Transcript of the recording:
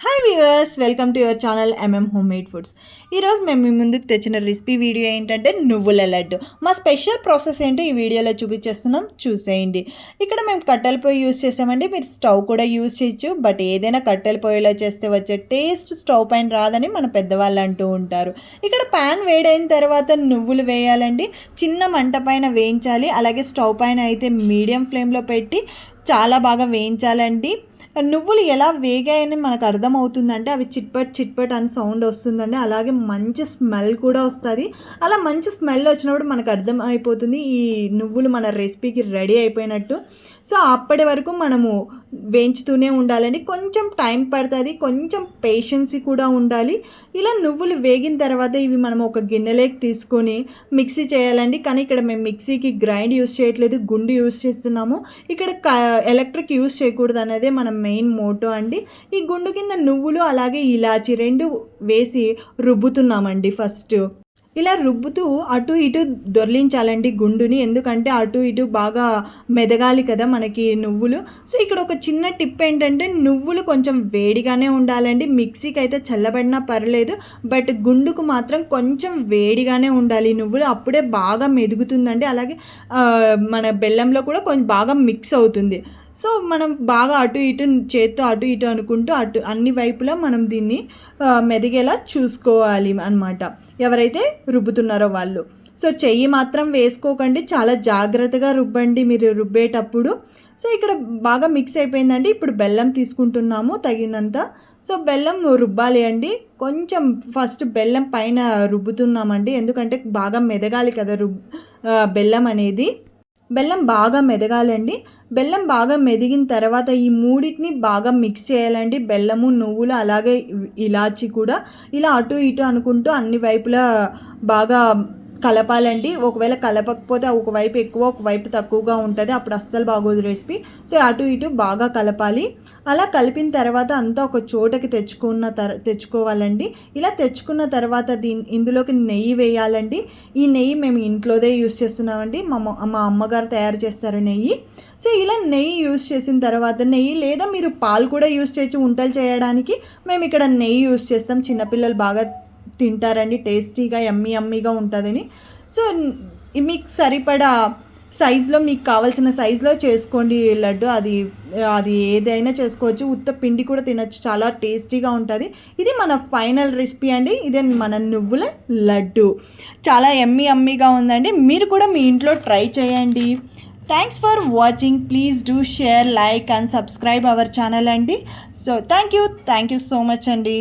Hi viewers, welcome to your channel home made foods. ఈరోజు మేము మీ ముందుకు తెచ్చిన రెసిపీ వీడియో ఏంటంటే నువ్వుల లడ్డు. మా స్పెషల్ ప్రాసెస్ ఏంటో ఈ వీడియోలో చూపించేస్తున్నాం, చూసేయండి. ఇక్కడ మేము కట్టెల పొయ్యి యూస్ చేసామండి. మీరు స్టవ్ కూడా యూస్ చేయొచ్చు, బట్ ఏదైనా కట్టెల పొయ్యిలో చేస్తే వచ్చే టేస్ట్ స్టవ్ పైన రాదని మన పెద్దవాళ్ళు అంటూ ఉంటారు. ఇక్కడ ప్యాన్ వేడైన తర్వాత నువ్వులు వేయాలండి. చిన్న మంట పైన వేయించాలి. అలాగే స్టవ్ పైన అయితే మీడియం ఫ్లేమ్లో పెట్టి చాలా బాగా వేయించాలండి. నువ్వులు ఎలా వేగాయని మనకు అర్థమవుతుందంటే అవి చిట్పట్ చిట్పట్ అని సౌండ్ వస్తుందండి. అలాగే మంచి స్మెల్ కూడా వస్తుంది. అలా మంచి స్మెల్ వచ్చినప్పుడు మనకు అర్థం అయిపోతుంది ఈ నువ్వులు మన రెసిపీకి రెడీ అయిపోయినట్టు. సో అప్పటి వరకు మనము వేయించుతూనే ఉండాలండి. కొంచెం టైం పడుతుంది, కొంచెం పేషెన్సీ కూడా ఉండాలి. ఇలా నువ్వులు వేగిన తర్వాత ఇవి మనం ఒక గిన్నెలోకి తీసుకొని మిక్సీ చేయాలండి. కానీ ఇక్కడ మేము మిక్సీకి గ్రైండ్ యూస్ చేయట్లేదు, గుండు యూస్ చేస్తున్నాము. ఇక్కడ ఎలక్ట్రిక్ యూస్ చేయకూడదు అనేదే మనం మెయిన్ మోటో అండి. ఈ గుండు కింద నువ్వులు అలాగే ఇలాచి రెండు వేసి రుబ్బుతున్నామండి. ఫస్ట్ ఇలా రుబ్బుతూ అటు ఇటు దొర్లించాలండి గుండుని, ఎందుకంటే అటు ఇటు బాగా మెదగాలి కదా మనకి నువ్వులు. సో ఇక్కడ ఒక చిన్న టిప్ ఏంటంటే నువ్వులు కొంచెం వేడిగానే ఉండాలండి. మిక్సీకి అయితే చల్లబడినా పర్లేదు, బట్ గుండుకు మాత్రం కొంచెం వేడిగానే ఉండాలి నువ్వులు, అప్పుడే బాగా మెదుగుతుందండి. అలాగే మన బెల్లంలో కూడా కొంచెం బాగా మిక్స్ అవుతుంది. సో మనం బాగా అటు ఇటు చేత్తో అటు ఇటు అనుకుంటూ అన్ని వైపులా మనం దీన్ని మెదిగేలా చూసుకోవాలి అన్నమాట, ఎవరైతే రుబ్బుతున్నారో వాళ్ళు. సో చెయ్యి మాత్రం వేసుకోకండి, చాలా జాగ్రత్తగా రుబ్బండి మీరు రుబ్బేటప్పుడు. సో ఇక్కడ బాగా మిక్స్ అయిపోయిందండి. ఇప్పుడు బెల్లం తీసుకుంటున్నాము తగినంత. సో బెల్లం రుబ్బాలి అండి. కొంచెం ఫస్ట్ బెల్లం పైన రుబ్బుతున్నామండి, ఎందుకంటే బాగా మెదగాలి కదా బెల్లం అనేది. బెల్లం బాగా మెదగాలండి. బెల్లం బాగా మెదిగిన తర్వాత ఈ మూడింటిని బాగా మిక్స్ చేయాలండి. బెల్లము, నువ్వులు అలాగే ఇలాచి కూడా ఇలా అటు ఇటు అనుకుంటూ అన్ని వైపులా బాగా కలపాలండి. ఒకవేళ కలపకపోతే ఒకవైపు ఎక్కువ ఒకవైపు తక్కువగా ఉంటుంది, అప్పుడు అస్సలు బాగోదు రెసిపీ. సో అటు ఇటు బాగా కలపాలి. అలా కలిపిన తర్వాత అంతా ఒక చోటకి తెచ్చుకోవాలండి. ఇలా తెచ్చుకున్న తర్వాత ఇందులోకి నెయ్యి వేయాలండి. ఈ నెయ్యి మేము ఇంట్లోదే యూస్ చేస్తున్నామండి. మా అమ్మగారు తయారు చేస్తారు నెయ్యి. సో ఇలా నెయ్యి యూస్ చేసిన తర్వాత నెయ్యి లేదా మీరు పాలు కూడా యూస్ చేయొచ్చు వంటలు చేయడానికి. మేము ఇక్కడ నెయ్యి యూస్ చేస్తాం, చిన్నపిల్లలు బాగా తింటారండి, టేస్టీగా యమ్మీగా ఉంటుందని. సో మీకు సరిపడా సైజులో, మీకు కావాల్సిన సైజులో చేసుకోండి లడ్డు. అది ఏదైనా చేసుకోవచ్చు, ఉత్త పిండి కూడా తినచ్చు, చాలా టేస్టీగా ఉంటుంది. ఇది మన ఫైనల్ రెసిపీ అండి. ఇదే మన నువ్వుల లడ్డు, చాలా యమ్మీగా ఉందండి. మీరు కూడా మీ ఇంట్లో ట్రై చేయండి. Thanks for watching. Please do share, like and subscribe our channel అండి. So thank you so much అండి.